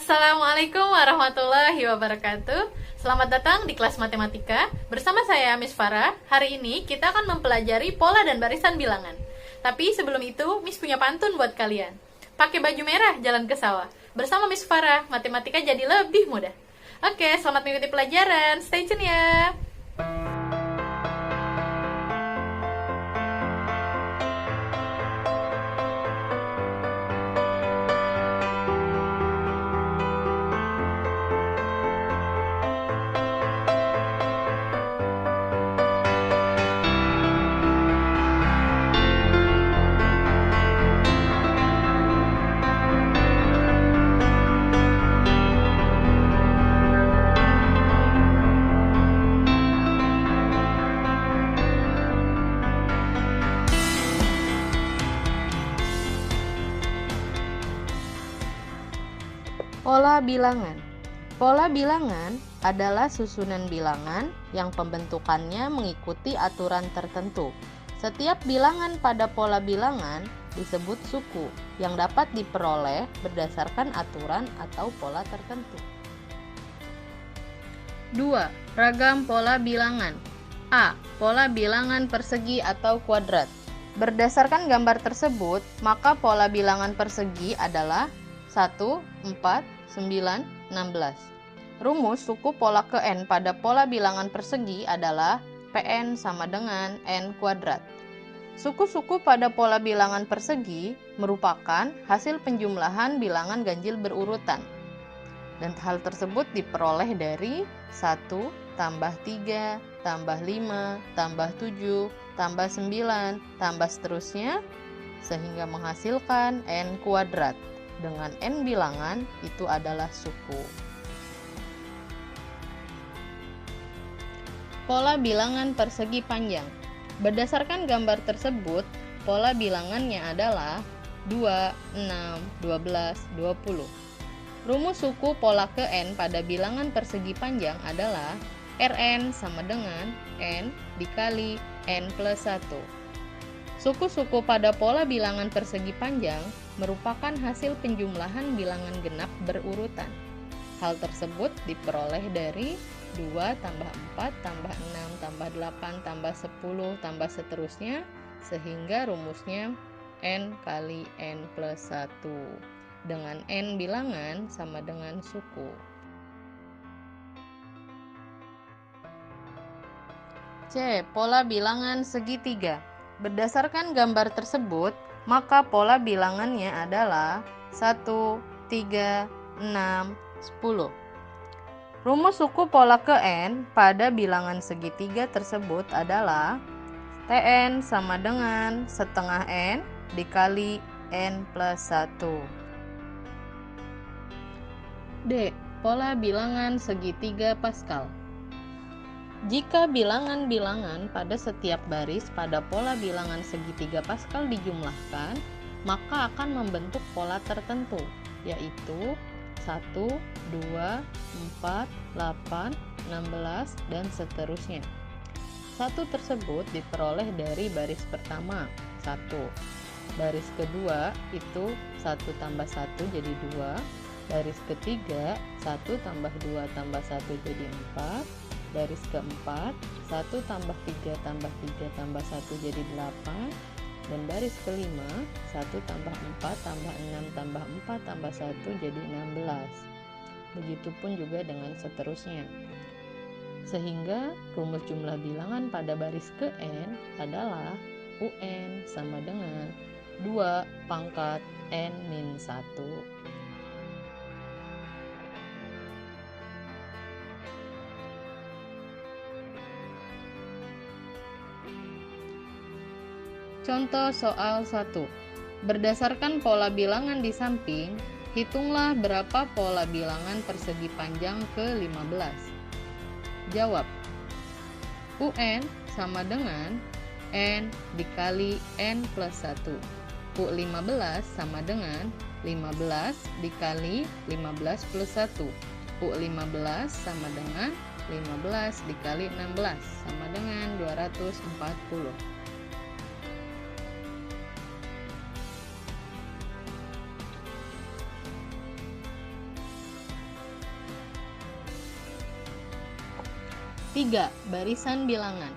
Assalamualaikum warahmatullahi wabarakatuh. Selamat datang di kelas matematika. Bersama saya Miss Farah. Hari ini kita akan mempelajari pola dan barisan bilangan. Tapi sebelum itu, Miss punya pantun buat kalian. Pakai baju merah jalan ke sawah. Bersama Miss Farah, matematika jadi lebih mudah. Oke, selamat mengikuti pelajaran. Stay tune ya. Pola bilangan. Pola bilangan adalah susunan bilangan yang pembentukannya mengikuti aturan tertentu. Setiap bilangan pada pola bilangan disebut suku yang dapat diperoleh berdasarkan aturan atau pola tertentu. 2. Ragam pola bilangan. A. Pola bilangan persegi atau kuadrat. Berdasarkan gambar tersebut, maka pola bilangan persegi adalah 1, 4, 9, 16. Rumus suku pola ke N pada pola bilangan persegi adalah Pn sama dengan N kuadrat. Suku-suku pada pola bilangan persegi merupakan hasil penjumlahan bilangan ganjil berurutan. Dan hal tersebut diperoleh dari 1 tambah 3 tambah 5 tambah 7 tambah 9 tambah seterusnya sehingga menghasilkan N kuadrat. Dengan N bilangan itu adalah suku. Pola bilangan persegi panjang. Berdasarkan gambar tersebut, pola bilangannya adalah 2, 6, 12, 20. Rumus suku pola ke N pada bilangan persegi panjang adalah Rn sama dengan N dikali N plus 1. Suku-suku pada pola bilangan persegi panjang merupakan hasil penjumlahan bilangan genap berurutan. Hal tersebut diperoleh dari 2 tambah 4 tambah 6 tambah 8 tambah 10 tambah seterusnya sehingga rumusnya N kali N plus 1 dengan N bilangan sama dengan suku. C. Pola bilangan segitiga. Berdasarkan gambar tersebut, maka pola bilangannya adalah 1, 3, 6, 10. Rumus suku pola ke N pada bilangan segitiga tersebut adalah Tn sama dengan setengah N dikali N plus 1. D. Pola bilangan segitiga Pascal. Jika bilangan-bilangan pada setiap baris pada pola bilangan segitiga Pascal dijumlahkan, maka akan membentuk pola tertentu, yaitu 1, 2, 4, 8, 16, dan seterusnya. Satu tersebut diperoleh dari baris pertama, 1. Baris kedua itu 1 tambah 1 jadi 2. Baris ketiga, 1 tambah 2 tambah 1 jadi 4. Baris keempat, 1 tambah 3 tambah 3 tambah 1 jadi 8. Dan baris kelima, 1 tambah 4 tambah 6 tambah 4 tambah 1 jadi 16. Begitupun juga dengan seterusnya. Sehingga rumus jumlah bilangan pada baris ke N adalah UN sama dengan 2 pangkat N min 1. Contoh soal 1. Berdasarkan pola bilangan di samping, hitunglah berapa pola bilangan persegi panjang ke-15. Jawab. UN sama dengan N dikali N plus 1. U15 sama dengan 15 dikali 15 plus 1. U15 sama dengan 15 dikali 16 sama dengan 240. 3. Barisan bilangan.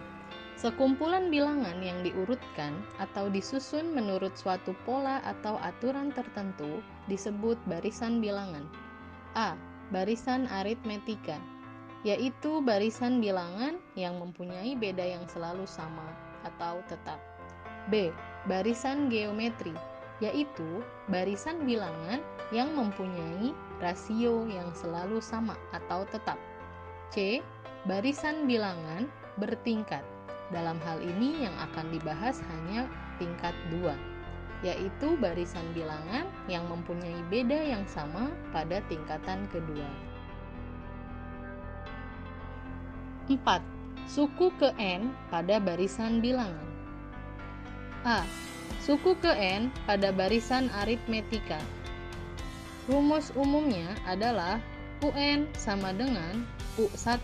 Sekumpulan bilangan yang diurutkan atau disusun menurut suatu pola atau aturan tertentu disebut barisan bilangan. A. Barisan aritmetika, yaitu barisan bilangan yang mempunyai beda yang selalu sama atau tetap. B. Barisan geometri, yaitu barisan bilangan yang mempunyai rasio yang selalu sama atau tetap. C. Barisan bilangan bertingkat. Dalam hal ini yang akan dibahas hanya tingkat 2, yaitu barisan bilangan yang mempunyai beda yang sama pada tingkatan kedua. 4. Suku ke N pada barisan bilangan. A. Suku ke N pada barisan aritmetika. Rumus umumnya adalah UN sama dengan U1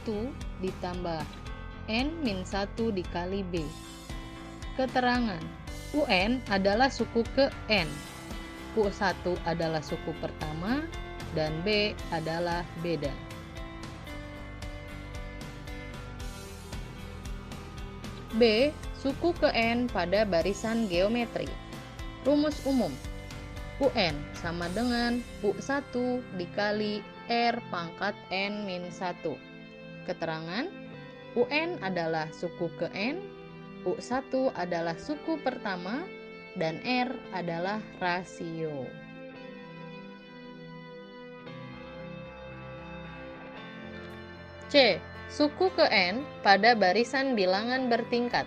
ditambah N-1 dikali B. Keterangan: UN adalah suku ke N, U1 adalah suku pertama, dan B adalah beda. B. Suku ke N pada barisan geometri. Rumus umum: UN sama dengan U1 dikali R pangkat N-1. Keterangan: UN adalah suku ke N, U1 adalah suku pertama, dan R adalah rasio. C. Suku ke N pada barisan bilangan bertingkat.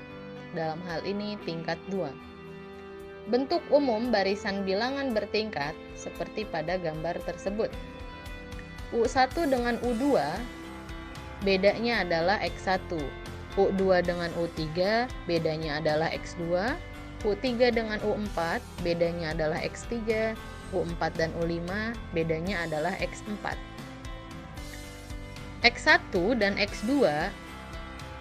Dalam hal ini tingkat 2. Bentuk umum barisan bilangan bertingkat seperti pada gambar tersebut. U1 dengan U2 bedanya adalah X1, U2 dengan U3 bedanya adalah X2, U3 dengan U4 bedanya adalah X3, U4 dan U5 bedanya adalah X4. X1 dan X2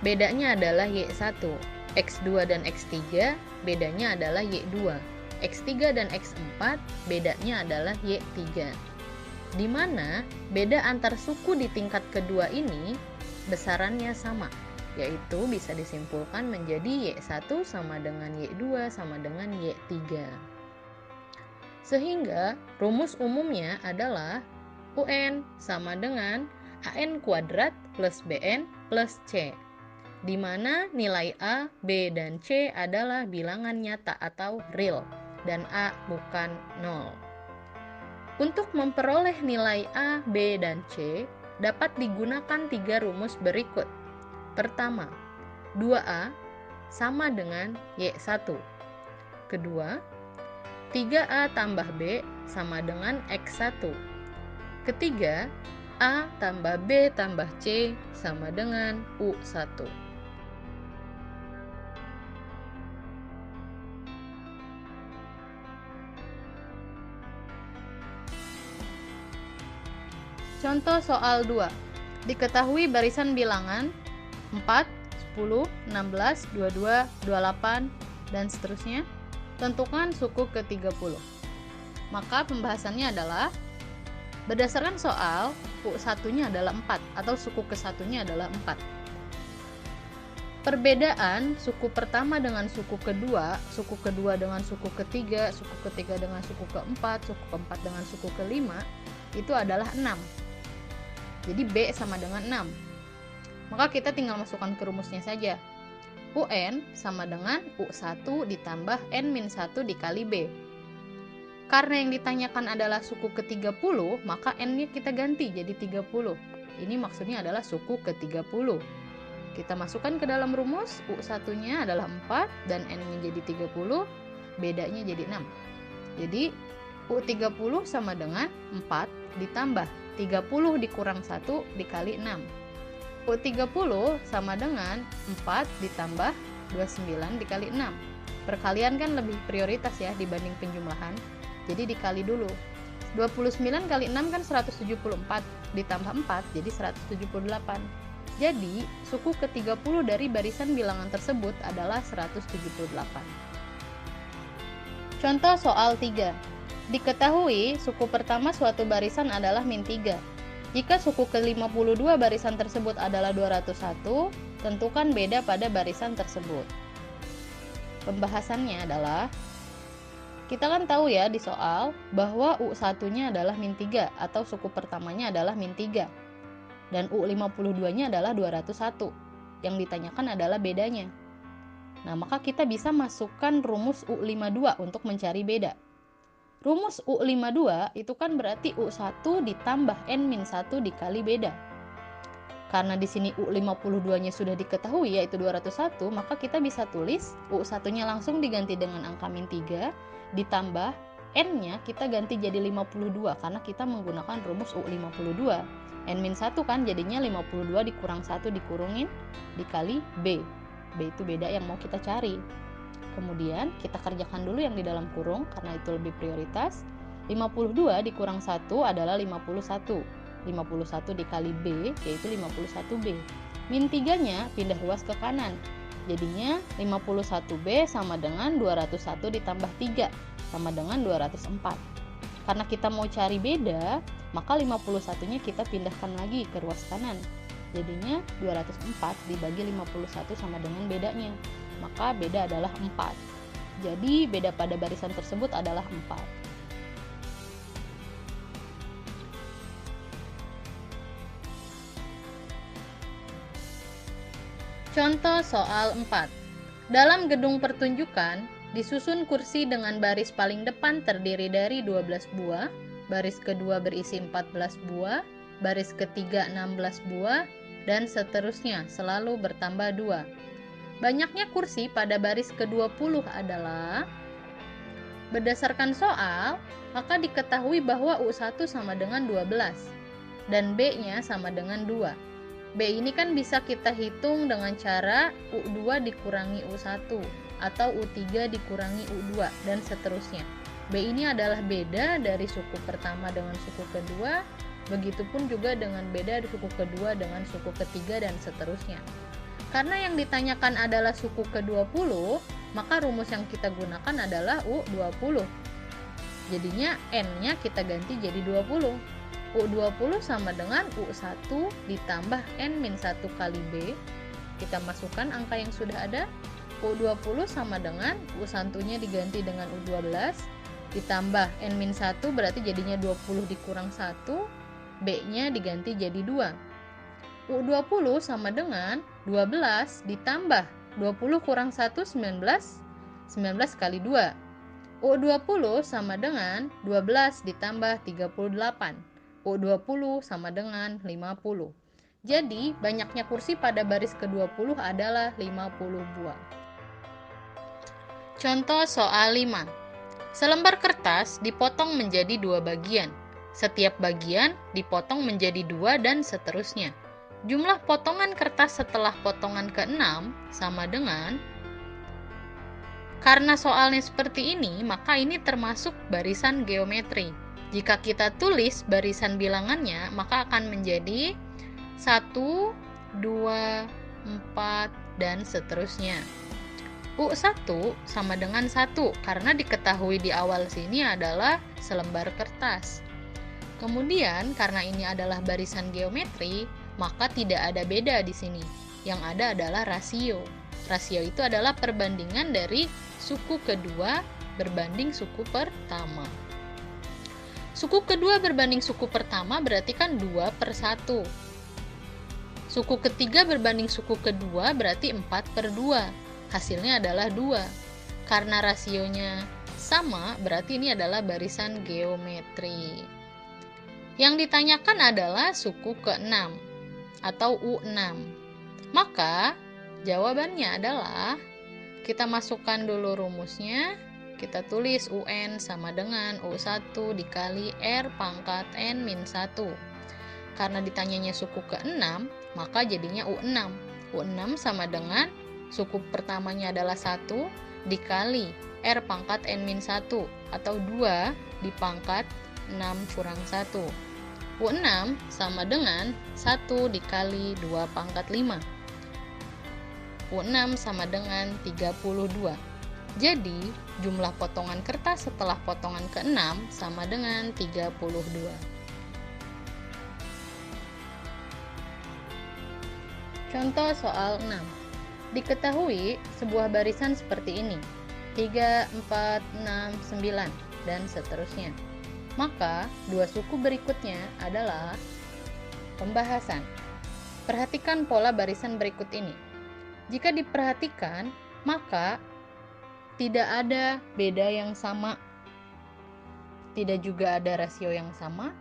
bedanya adalah Y1, X2 dan X3 bedanya adalah Y2, X3 dan X4 bedanya adalah Y3. Di mana beda antar suku di tingkat kedua ini besarannya sama, yaitu bisa disimpulkan menjadi Y1 sama dengan Y2 sama dengan Y3. Sehingga rumus umumnya adalah UN sama dengan AN kuadrat plus BN plus C, di mana nilai A, B, dan C adalah bilangan nyata atau real, dan A bukan 0. Untuk memperoleh nilai A, B, dan C, dapat digunakan 3 rumus berikut. Pertama, 2A sama dengan Y1. Kedua, 3A tambah B sama dengan X1. Ketiga, A tambah B tambah C sama dengan U1. Contoh soal 2. Diketahui barisan bilangan 4, 10, 16, 22, 28, dan seterusnya. Tentukan suku ke-30. Maka pembahasannya adalah berdasarkan soal, U1-nya adalah 4 atau suku ke-1-nya adalah 4. Perbedaan suku pertama dengan suku kedua dengan suku ketiga, suku ketiga dengan suku keempat, suku keempat dengan suku kelima, itu adalah 6. Jadi B sama dengan 6. Maka kita tinggal masukkan ke rumusnya saja. UN sama dengan U1 ditambah N-1 dikali B. Karena yang ditanyakan adalah suku ke-30, maka N-nya kita ganti jadi 30. Ini maksudnya adalah suku ke-30. Kita masukkan ke dalam rumus, U1-nya adalah 4 dan N-nya jadi 30, bedanya jadi 6. Jadi U30 sama dengan 4 ditambah 30 dikurang 1 dikali 6. U30 sama dengan 4 ditambah 29 dikali 6. Perkalian kan lebih prioritas ya dibanding penjumlahan. Jadi dikali dulu. 29 kali 6 kan 174, ditambah 4 jadi 178. Jadi suku ke-30 dari barisan bilangan tersebut adalah 178. Contoh soal 3. Diketahui suku pertama suatu barisan adalah -3, Jika suku ke-52 barisan tersebut adalah 201, tentukan beda pada barisan tersebut. Pembahasannya adalah, kita kan tahu ya di soal bahwa U1-nya adalah min 3 atau suku pertamanya adalah min 3. Dan U52-nya adalah 201. Yang ditanyakan adalah bedanya. Nah, maka kita bisa masukkan rumus U52 untuk mencari beda. Rumus U52 itu kan berarti U1 ditambah N-1 dikali beda. Karena di sini U52-nya sudah diketahui yaitu 201, maka kita bisa tulis U1-nya langsung diganti dengan angka min 3, ditambah N-nya kita ganti jadi 52 karena kita menggunakan rumus U52. N-1 kan jadinya 52 dikurang 1 dikurungin dikali B. B itu beda yang mau kita cari. Kemudian kita kerjakan dulu yang di dalam kurung karena itu lebih prioritas. 52 dikurang 1 adalah 51. 51 dikali B yaitu 51B. Min 3-nya pindah ruas ke kanan. Jadinya 51B sama dengan 201 ditambah 3 sama dengan 204. Karena kita mau cari beda, maka 51-nya kita pindahkan lagi ke ruas kanan. Jadinya 204 dibagi 51 sama dengan bedanya. Maka beda adalah 4. Jadi beda pada barisan tersebut adalah 4. Contoh soal 4. Dalam gedung pertunjukan, disusun kursi dengan baris paling depan terdiri dari 12 buah, baris kedua berisi 14 buah, baris ketiga 16 buah, dan seterusnya selalu bertambah 2. Banyaknya kursi pada baris ke-20 adalah, berdasarkan soal, maka diketahui bahwa U1 sama dengan 12 dan B-nya sama dengan 2. B ini kan bisa kita hitung dengan cara U2 dikurangi U1 atau U3 dikurangi U2 dan seterusnya. B ini adalah beda dari suku pertama dengan suku kedua, begitupun juga dengan beda dari suku kedua dengan suku ketiga dan seterusnya. Karena yang ditanyakan adalah suku ke-20, maka rumus yang kita gunakan adalah U20. Jadinya N-nya kita ganti jadi 20. U20 sama dengan U1 ditambah N-1 kali B. Kita masukkan angka yang sudah ada. U20 sama dengan U1-nya diganti dengan U12 ditambah N-1 berarti jadinya 20 dikurang 1. B-nya diganti jadi 2. U20 sama dengan 12 ditambah 20 kurang 1, 19. 19 kali 2. U20 sama dengan 12 ditambah 38. U20 sama dengan 50. Jadi, banyaknya kursi pada baris ke-20 adalah 50 buah. Contoh soal 5. Selembar kertas dipotong menjadi 2 bagian. Setiap bagian dipotong menjadi 2 dan seterusnya. Jumlah potongan kertas setelah potongan ke-6 sama dengan, karena soalnya seperti ini, maka ini termasuk barisan geometri. Jika kita tulis barisan bilangannya, maka akan menjadi 1, 2, 4, dan seterusnya. U1 sama dengan 1, karena diketahui di awal sini adalah selembar kertas. Kemudian, karena ini adalah barisan geometri, maka tidak ada beda di sini. Yang ada adalah rasio. Rasio itu adalah perbandingan dari suku kedua berbanding suku pertama. Suku kedua berbanding suku pertama berarti kan 2/1. Suku ketiga berbanding suku kedua berarti 4/2. Hasilnya adalah 2. Karena rasionya sama, berarti ini adalah barisan geometri. Yang ditanyakan adalah suku ke-6 atau U6. Maka jawabannya adalah, kita masukkan dulu rumusnya. Kita tulis UN sama dengan U1 dikali R pangkat N-1. Karena ditanyanya suku ke-6, maka jadinya U6. U6 sama dengan suku pertamanya adalah 1 dikali R pangkat N-1 atau 2 dipangkat 6 kurang 1. U6 sama dengan 1 dikali 2 pangkat 5. U6 sama dengan 32. Jadi, jumlah potongan kertas setelah potongan ke-6 sama dengan 32. Contoh soal 6. Diketahui sebuah barisan seperti ini, 3, 4, 6, 9, dan seterusnya. Maka, dua suku berikutnya adalah pembahasan. Perhatikan pola barisan berikut ini. Jika diperhatikan, maka tidak ada beda yang sama, tidak juga ada rasio yang sama.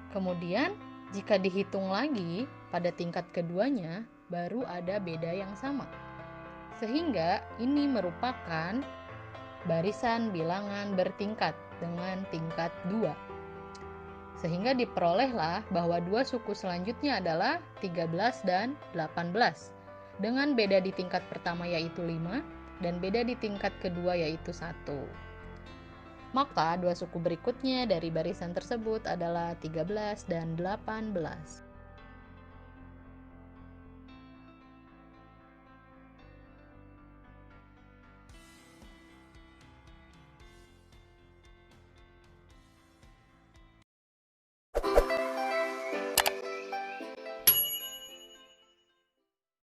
Kemudian, jika dihitung lagi pada tingkat keduanya, baru ada beda yang sama. Sehingga ini merupakan barisan bilangan bertingkat dengan tingkat 2. Sehingga diperolehlah bahwa dua suku selanjutnya adalah 13 dan 18. Dengan beda di tingkat pertama yaitu 5 dan beda di tingkat kedua yaitu 1. Maka dua suku berikutnya dari barisan tersebut adalah 13 dan 18.